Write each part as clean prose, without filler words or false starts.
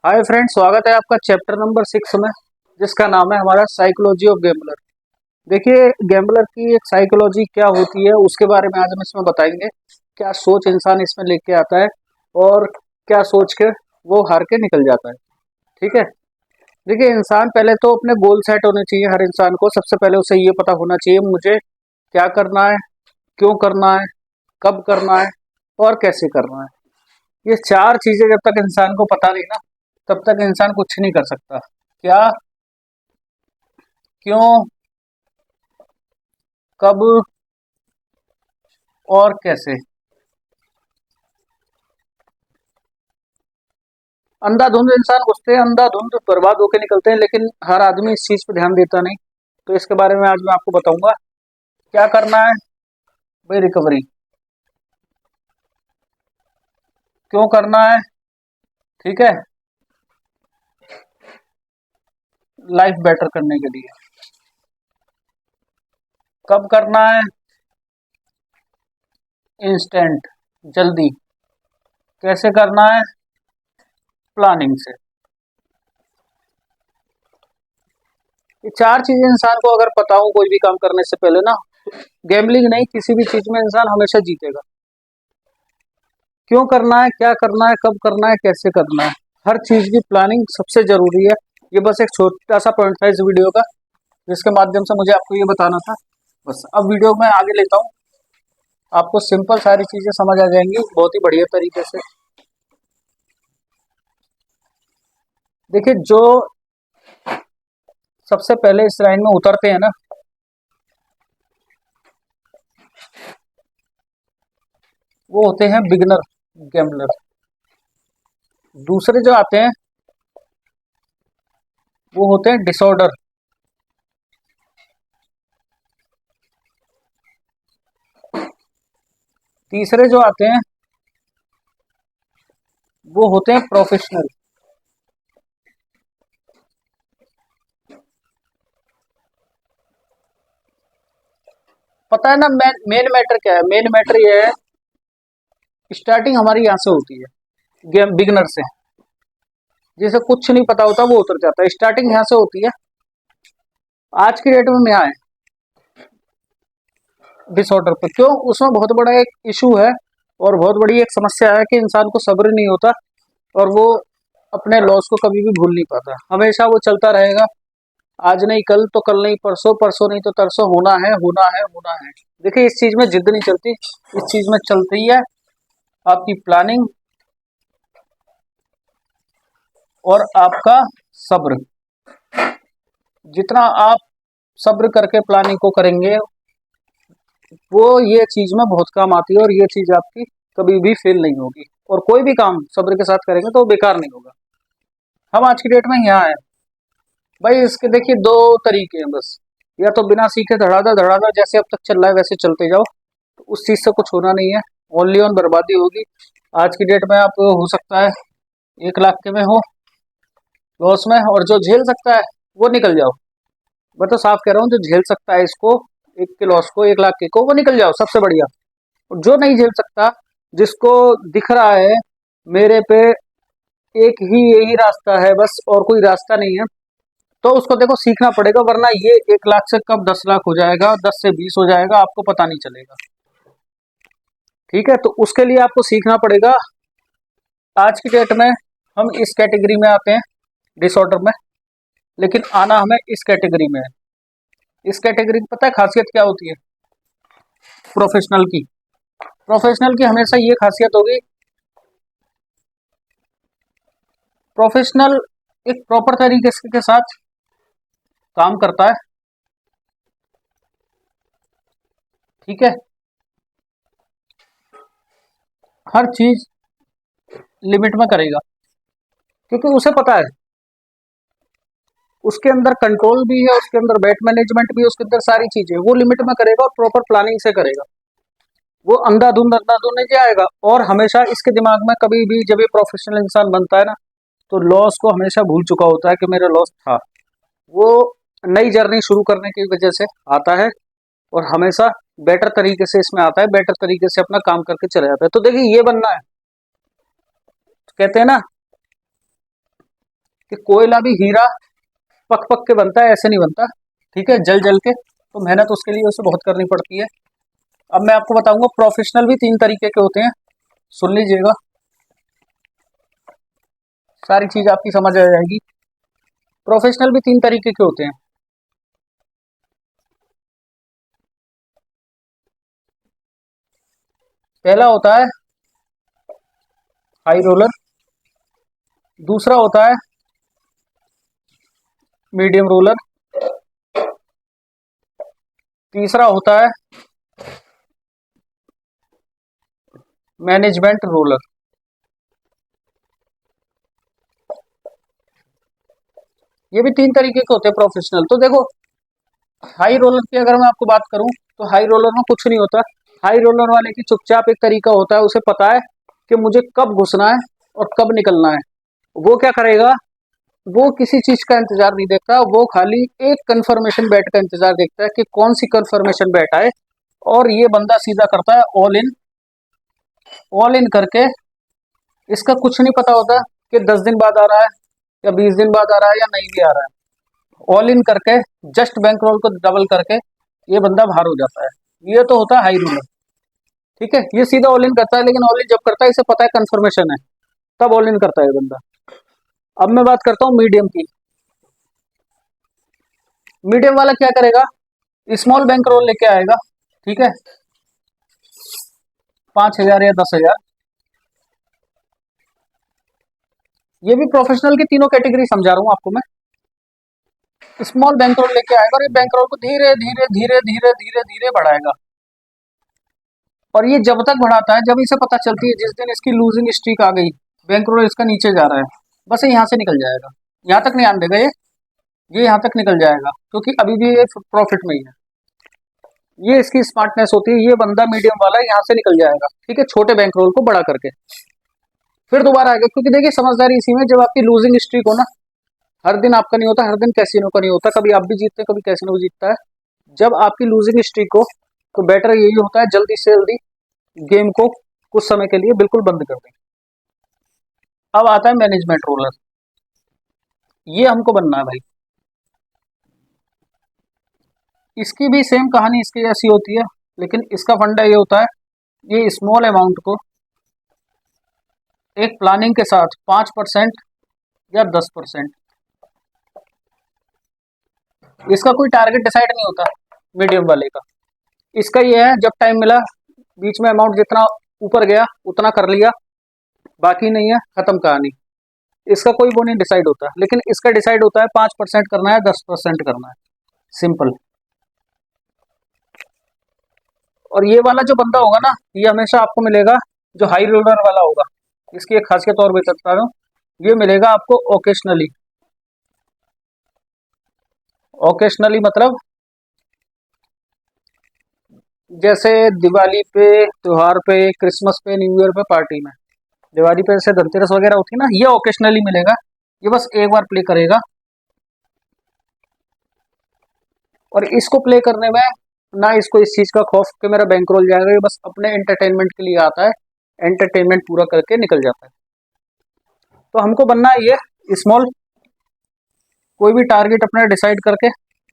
Hi friends, स्वागत है आपका चैप्टर नंबर 6 में, जिसका नाम है हमारा साइकोलॉजी ऑफ गैम्बलर। देखिए, गैम्बलर की एक साइकोलॉजी क्या होती है उसके बारे में आज हम इसमें बताएंगे। क्या सोच इंसान इसमें लेके आता है और क्या सोच के वो हार के निकल जाता है। ठीक है। देखिए, इंसान पहले तो अपने गोल सेट होने चाहिए। हर इंसान को सबसे पहले उसे ये पता होना चाहिए मुझे क्या करना है, क्यों करना है, कब करना है और कैसे करना है। ये चार चीजें जब तक इंसान को पता नहीं ना, तब तक इंसान कुछ नहीं कर सकता। क्या, क्यों, कब और कैसे। अंधाधुंध इंसान घुसते हैं, अंधाधुंध बर्बाद होके निकलते हैं, लेकिन हर आदमी इस चीज पे ध्यान देता नहीं। तो इसके बारे में आज मैं आपको बताऊंगा क्या करना है। भाई, रिकवरी क्यों करना है। ठीक है। लाइफ बेटर करने के लिए। कब करना है। इंस्टेंट, जल्दी। कैसे करना है। प्लानिंग से। ये चार चीजें इंसान को अगर पता हो कोई भी काम करने से पहले ना, गैम्बलिंग नहीं, किसी भी चीज में इंसान हमेशा जीतेगा। क्यों करना है, क्या करना है, कब करना है, कैसे करना है। हर चीज की प्लानिंग सबसे जरूरी है। ये बस एक छोटा सा पॉइंट था इस वीडियो का, जिसके माध्यम से मुझे आपको ये बताना था। बस अब वीडियो में आगे लेता हूँ, आपको सिंपल सारी चीजें समझ आ जाएंगी बहुत ही बढ़िया तरीके से। देखिए, जो सबसे पहले इस लाइन में उतरते हैं ना, वो होते हैं बिगनर गैम्बलर। दूसरे जो आते हैं वो होते हैं डिसऑर्डर। तीसरे जो आते हैं वो होते हैं प्रोफेशनल। पता है ना, मेन मैटर क्या है। मेन मैटर ये है, स्टार्टिंग हमारी यहाँ से होती है गेम बिगनर से। जिसे कुछ नहीं पता होता वो उतर जाता है, स्टार्टिंग यहाँ से होती है। आज की डेट में यहाँ है डिसऑर्डर पे। क्यों? उसमें बहुत बड़ा एक इशू है और बहुत बड़ी एक समस्या है कि इंसान को सब्र नहीं होता और वो अपने लॉस को कभी भी भूल नहीं पाता। हमेशा वो चलता रहेगा, आज नहीं कल तो कल नहीं परसों, परसों नहीं तो तरसों, होना है होना है होना है। देखिए, इस चीज में जिद नहीं चलती, इस चीज में चलती है आपकी प्लानिंग और आपका सब्र। जितना आप सब्र करके प्लानिंग को करेंगे, वो ये चीज में बहुत काम आती है और ये चीज आपकी कभी भी फेल नहीं होगी। और कोई भी काम सब्र के साथ करेंगे तो वो बेकार नहीं होगा। हम आज की डेट में यहाँ है भाई। इसके देखिए दो तरीके हैं बस। या तो बिना सीखे धड़ाधड़ धड़ाधड़ जैसे अब तक चल रहा है वैसे चलते जाओ, तो उस चीज से कुछ होना नहीं है। ओनली ऑन बर्बादी होगी। आज की डेट में आप हो सकता है 1 लाख के में हो लॉस में, और जो झेल सकता है वो निकल जाओ। मैं तो साफ कह रहा हूँ, जो झेल सकता है इसको, एक के लॉस को, 1 लाख के को, वो निकल जाओ, सबसे बढ़िया। और जो नहीं झेल सकता, जिसको दिख रहा है मेरे पे एक ही यही रास्ता है बस और कोई रास्ता नहीं है, तो उसको देखो सीखना पड़ेगा, वरना ये 1 लाख से कब 10 लाख हो जाएगा, 10 से 20 हो जाएगा, आपको पता नहीं चलेगा। ठीक है, तो उसके लिए आपको सीखना पड़ेगा। आज की डेट में हम इस कैटेगरी में आते हैं, डिसऑर्डर में, लेकिन आना हमें इस कैटेगरी में है। इस कैटेगरी की पता है खासियत क्या होती है प्रोफेशनल की। प्रोफेशनल की हमेशा ये खासियत होगी, प्रोफेशनल एक प्रॉपर तरीके के साथ काम करता है। ठीक है। हर चीज लिमिट में करेगा, क्योंकि उसे पता है उसके अंदर कंट्रोल भी है, उसके अंदर वेट मैनेजमेंट भी है, उसके अंदर सारी चीजें वो लिमिट में करेगा और प्रॉपर प्लानिंग से करेगा। वो अंधाधुंध नहीं जाएगा। और हमेशा इसके दिमाग में कभी भी जब ये प्रोफेशनल इंसान बनता है ना, तो लॉस को हमेशा भूल चुका होता है कि मेरा लॉस था। वो नई जर्नी शुरू करने की वजह से आता है और हमेशा बेटर तरीके से इसमें आता है, बेटर तरीके से अपना काम करके चले जाता है। तो देखिए, ये बनना है। कहते हैं ना, कि कोयला भी हीरा पक पक के बनता है, ऐसे नहीं बनता, ठीक है, जल जल के। तो मेहनत उसके लिए उसे बहुत करनी पड़ती है। अब मैं आपको बताऊंगा प्रोफेशनल भी 3 तरीके के होते हैं, सुन लीजिएगा, सारी चीज आपकी समझ आ जाएगी। प्रोफेशनल भी 3 तरीके के होते हैं। पहला होता है हाई रोलर, दूसरा होता है मीडियम रोलर, तीसरा होता है मैनेजमेंट रोलर। ये भी 3 तरीके के होते हैं प्रोफेशनल। तो देखो, हाई रोलर की अगर मैं आपको बात करूं तो हाई रोलर में कुछ नहीं होता। हाई रोलर वाले की चुपचाप एक तरीका होता है, उसे पता है कि मुझे कब घुसना है और कब निकलना है। वो क्या करेगा, वो किसी चीज का इंतजार नहीं देखता, वो खाली एक कंफर्मेशन बैट का इंतजार देखता है कि कौन सी कंफर्मेशन बैट आए, और ये बंदा सीधा करता है ऑल इन। ऑल इन करके इसका कुछ नहीं पता होता कि 10 दिन बाद आ रहा है या 20 दिन बाद आ रहा है या नहीं भी आ रहा है। ऑल इन करके जस्ट बैंक रोल को डबल करके ये बंदा बाहर हो जाता है। ये तो होता है हाई रोलर, ठीक है, ये सीधा ऑल इन करता है। लेकिन ऑल इन जब करता है इसे पता है कंफर्मेशन है, तब ऑल इन करता है ये बंदा। अब मैं बात करता हूँ मीडियम की। मीडियम वाला क्या करेगा, स्मॉल बैंक रोल लेके आएगा, ठीक है, 5,000 या 10,000। ये भी प्रोफेशनल की तीनों कैटेगरी समझा रहा हूँ आपको मैं। स्मॉल बैंक रोल लेके आएगा और ये बैंक रोल को धीरे धीरे धीरे धीरे धीरे धीरे बढ़ाएगा। और ये जब तक बढ़ाता है जब इसे पता चलती है जिस दिन इसकी लूजिंग स्ट्रीक आ गई, बैंक रोल इसका नीचे जा रहा है, बस ये यहाँ से निकल जाएगा। यहाँ तक नहीं आने देगा ये यहाँ तक निकल जाएगा, क्योंकि अभी भी ये प्रॉफिट में ही है। ये इसकी स्मार्टनेस होती है। ये बंदा मीडियम वाला यहाँ से निकल जाएगा, ठीक है, छोटे बैंक रोल को बड़ा करके फिर दोबारा आएगा। क्योंकि देखिए समझदारी इसी में, जब आपकी लूजिंग स्ट्रीक हो ना, हर दिन आपका नहीं होता, हर दिन कैसीनो का नहीं होता, कभी आप भी जीतते हैं कभी कैसीनो भी जीतता है। जब आपकी लूजिंग स्ट्रीक हो तो बेटर यही होता है जल्दी से जल्दी गेम को कुछ समय के लिए बिल्कुल बंद कर दें। अब आता है मैनेजमेंट रोलर। ये हमको बनना है भाई। इसकी भी सेम कहानी इसकी जैसी होती है, लेकिन इसका फंडा ये होता है, ये स्मॉल अमाउंट को एक प्लानिंग के साथ 5% या 10%, इसका कोई टारगेट डिसाइड नहीं होता मीडियम वाले का। इसका ये है जब टाइम मिला बीच में अमाउंट जितना ऊपर गया उतना कर लिया, बाकी नहीं है, खत्म कहानी। इसका कोई वो नहीं डिसाइड होता, लेकिन इसका डिसाइड होता है 5% करना है 10% करना है, सिंपल। और ये वाला जो बंदा होगा ना, ये हमेशा आपको मिलेगा जो हाई रोलर वाला होगा। इसकी एक खासियत और बताता हूँ, ये मिलेगा आपको ओकेशनली। ओकेशनली मतलब जैसे दिवाली पे, त्योहार पे, क्रिसमस पे, न्यू ईयर पे, पार्टी में। दिवाली पे जैसे धनतेरस वगैरह होती है ना, ये ओकेशनली मिलेगा। ये बस एक बार प्ले करेगा, और इसको प्ले करने में ना इसको इस चीज का खौफ कि मेरा बैंक रोल जाएगा, ये बस अपने एंटरटेनमेंट के लिए आता है, एंटरटेनमेंट पूरा करके निकल जाता है। तो हमको बनना है ये स्मॉल, कोई भी टारगेट अपना डिसाइड करके।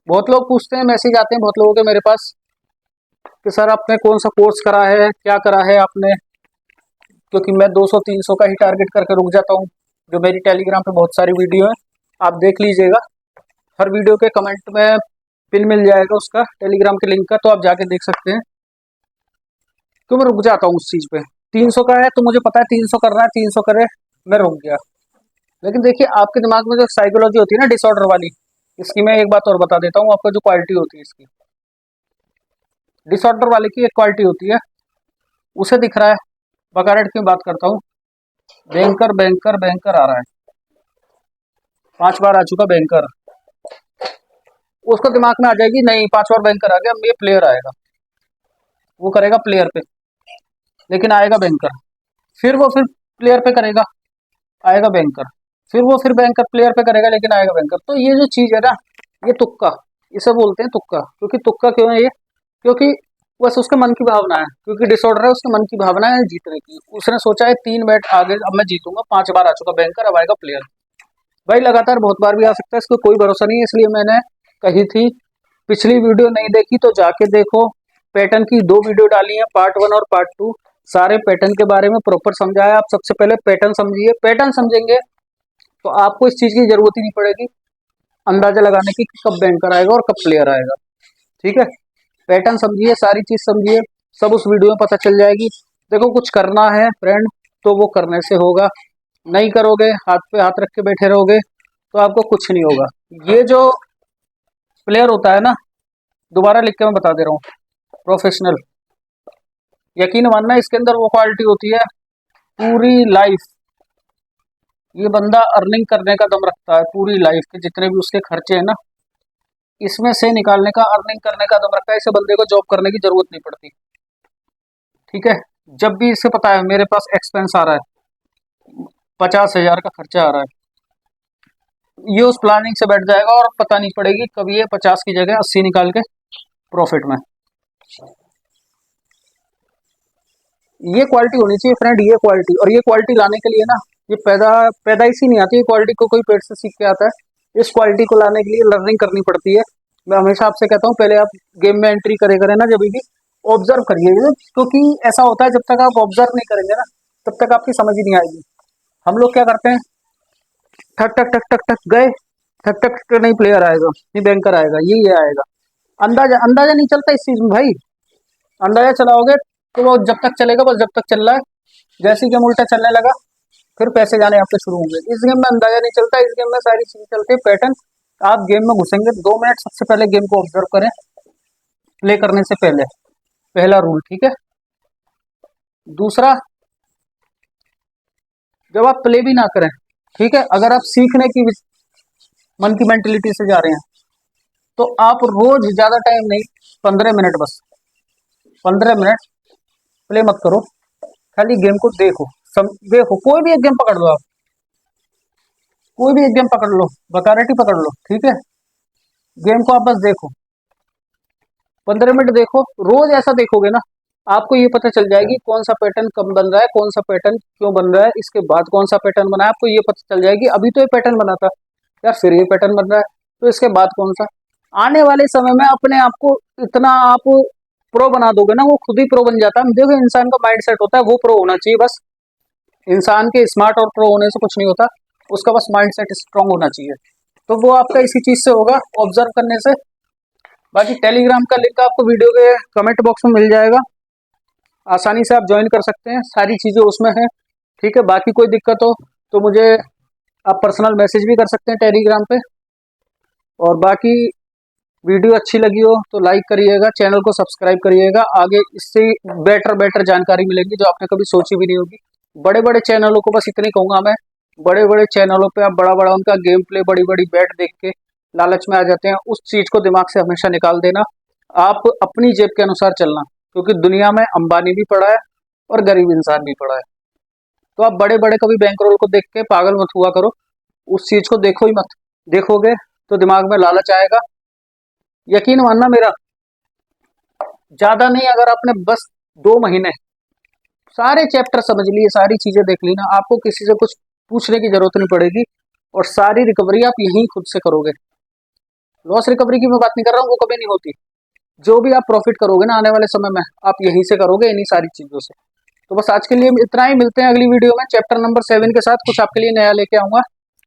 बहुत लोग पूछते हैं, मैसेज आते हैं बहुत लोगों के मेरे पास कि सर आपने कौन सा कोर्स करा है, क्या करा है आपने, क्योंकि मैं 200-300 का ही टारगेट करके रुक जाता हूँ। जो मेरी टेलीग्राम पे बहुत सारी वीडियो है, आप देख लीजिएगा, हर वीडियो के कमेंट में पिन मिल जाएगा उसका, टेलीग्राम के लिंक का, तो आप जाके देख सकते हैं। क्यों मैं रुक जाता हूँ उस चीज़ पे, 300 का है तो मुझे पता है 300 करना है, 300 करे, मैं रुक गया। लेकिन देखिए आपके दिमाग में जो साइकोलॉजी होती है ना डिसऑर्डर वाली, इसकी मैं एक बात और बता देता हूँ आपको, जो क्वालिटी होती है इसकी, डिसऑर्डर वाले की एक क्वालिटी होती है, उसे दिख रहा है, बकायदा क्यों बात करता हूँ, बैंकर बैंकर बैंकर आ रहा है, 5 बार आ चुका बैंकर, उसको दिमाग में आ जाएगी नहीं 5 बार बैंकर आ गया, ये प्लेयर आएगा, वो करेगा प्लेयर पे, लेकिन आएगा बैंकर। फिर प्लेयर पे करेगा, आएगा बैंकर। फिर बैंकर प्लेयर पे करेगा, लेकिन आएगा बैंकर। तो ये जो चीज है ना, ये तुक्का, इसे बोलते हैं तुक्का। क्योंकि तुक्का क्यों है ये, क्योंकि बस उसके मन की भावना है, क्योंकि डिसऑर्डर है, उसके मन की भावना है जीतने की। उसने सोचा है 3 बैट आगे अब मैं जीतूंगा, 5 बार आ चुका बैंकर, अब आएगा प्लेयर, भाई लगातार बहुत बार भी आ सकता है, इसको कोई भरोसा नहीं है, इसलिए मैंने कही थी। पिछली वीडियो नहीं देखी तो जाके देखो। पैटर्न की 2 वीडियो डाली है, पार्ट 1 और पार्ट 2। सारे पैटर्न के बारे में प्रॉपर समझाया। आप सबसे पहले पैटर्न समझिए। पैटर्न समझेंगे तो आपको इस चीज की जरूरत ही नहीं पड़ेगी अंदाजा लगाने की कि कब बैंकर आएगा और कब प्लेयर आएगा। ठीक है, पैटर्न समझिए, सारी चीज समझिए, सब उस वीडियो में पता चल जाएगी। देखो कुछ करना है फ्रेंड तो वो करने से होगा। नहीं करोगे, हाथ पे हाथ रख के बैठे रहोगे तो आपको कुछ नहीं होगा। ये जो प्लेयर होता है ना, दोबारा लिख के मैं बता दे रहा हूँ, प्रोफेशनल, यकीन मानना इसके अंदर वो क्वालिटी होती है पूरी लाइफ। ये बंदा अर्निंग करने का दम रखता है, पूरी लाइफ के जितने भी उसके खर्चे हैं ना, इसमें से निकालने का, अर्निंग करने का दम रखता है। इसे बंदे को जॉब करने की जरूरत नहीं पड़ती। ठीक है, जब भी इसे पता है मेरे पास एक्सपेंस आ रहा है, 50,000 का खर्चा आ रहा है, ये उस प्लानिंग से बैठ जाएगा और पता नहीं पड़ेगी कभी ये 50 की जगह 80 निकाल के प्रॉफिट में। ये क्वालिटी होनी चाहिए फ्रेंड, ये क्वालिटी। और ये क्वालिटी लाने के लिए ना, ये पैदाइशी नहीं आती, ये क्वालिटी को कोई पेट से सीख के आता है। इस क्वालिटी को लाने के लिए लर्निंग करनी पड़ती है। मैं हमेशा आपसे कहता हूँ, पहले आप गेम में एंट्री करें ना, जब भी ऑब्जर्व करिए, क्योंकि ऐसा होता है जब तक आप ऑब्जर्व नहीं करेंगे ना, तब तक आपकी समझ ही नहीं आएगी। हम लोग क्या करते हैं, ठक ठक ठक ठक ठक गए, ठक ठक ठक, नहीं प्लेयर आएगा, नहीं बैंकर आएगा, ये आएगा। अंदाजा अंदाजा नहीं चलता इस चीज में भाई। अंदाजा चलाओगे तो वो जब तक चलेगा, बस जब तक चल रहा है। जैसे ही गेम उल्टा चलने लगा फिर पैसे जाने आपके शुरू होंगे। इस गेम में अंदाजा नहीं चलता, इस गेम में सारी चीजें चलती है पैटर्न। आप गेम में घुसेंगे 2 मिनट सबसे पहले गेम को ऑब्जर्व करें प्ले करने से पहले, पहला रूल। ठीक है, दूसरा, जब आप प्ले भी ना करें, ठीक है, अगर आप सीखने की मन की मेंटेलिटी से जा रहे हैं तो आप रोज ज्यादा टाइम नहीं, 15 मिनट बस, 15 मिनट प्ले मत करो, खाली गेम को देखो। देखो, कोई भी एक गेम पकड़ लो आप, कोई भी एक गेम पकड़ लो, बकारेटी पकड़ लो, ठीक है, गेम को आप बस देखो, 15 मिनट देखो। रोज ऐसा देखोगे ना, आपको ये पता चल जाएगी कौन सा पैटर्न कब बन रहा है, कौन सा पैटर्न क्यों बन रहा है, इसके बाद कौन सा पैटर्न बना है, आपको ये पता चल जाएगी। अभी तो ये पैटर्न बना था यार, फिर ये पैटर्न बन रहा है, तो इसके बाद कौन सा। आने वाले समय में अपने आप को इतना आप प्रो बना दोगे ना, वो खुद ही प्रो बन जाता है। देखो, इंसान का माइंड सेट होता है, वो प्रो होना चाहिए बस। इंसान के स्मार्ट और प्रो होने से कुछ नहीं होता, उसका बस माइंड सेट स्ट्रांग होना चाहिए। तो वो आपका इसी चीज से होगा, ऑब्जर्व करने से। बाकी टेलीग्राम का लिंक आपको वीडियो के कमेंट बॉक्स में मिल जाएगा, आसानी से आप ज्वाइन कर सकते हैं, सारी चीजें उसमें हैं। ठीक है, बाकी कोई दिक्कत हो तो मुझे आप पर्सनल मैसेज भी कर सकते हैं टेलीग्राम पे। और बाकी वीडियो अच्छी लगी हो तो लाइक करिएगा, चैनल को सब्सक्राइब करिएगा। आगे इससे बेटर जानकारी मिलेगी जो आपने कभी सोची भी नहीं होगी। बड़े बड़े चैनलों को बस इतनी कहूंगा मैं, बड़े बड़े चैनलों पे आप बड़ा बड़ा उनका गेम प्ले, बड़ी बड़ी बैट देख के लालच में आ जाते हैं। उस चीज को दिमाग से हमेशा निकाल देना, आप अपनी जेब के अनुसार चलना, क्योंकि दुनिया में अंबानी भी पड़ा है और गरीब इंसान भी पड़ा है। तो आप बड़े बड़े कभी बैंक रोल को देख के पागल मत हुआ करो, उस चीज को देखो ही मत। देखोगे तो दिमाग में लालच आएगा। यकीन मानना मेरा, ज्यादा नहीं, अगर आपने बस 2 महीने सारे चैप्टर समझ लिए, सारी चीजें देख ली ना, आपको किसी से कुछ पूछने की जरूरत नहीं पड़ेगी और सारी रिकवरी आप यहीं खुद से करोगे। लॉस रिकवरी की मैं बात नहीं कर रहा हूँ, वो कभी नहीं होती। जो भी आप प्रॉफिट करोगे ना आने वाले समय में, आप यहीं से करोगे, इन्हीं सारी चीजों से। तो बस आज के लिए इतना ही, मिलते हैं अगली वीडियो में चैप्टर नंबर 7 के साथ, कुछ आपके लिए नया लेके आऊंगा।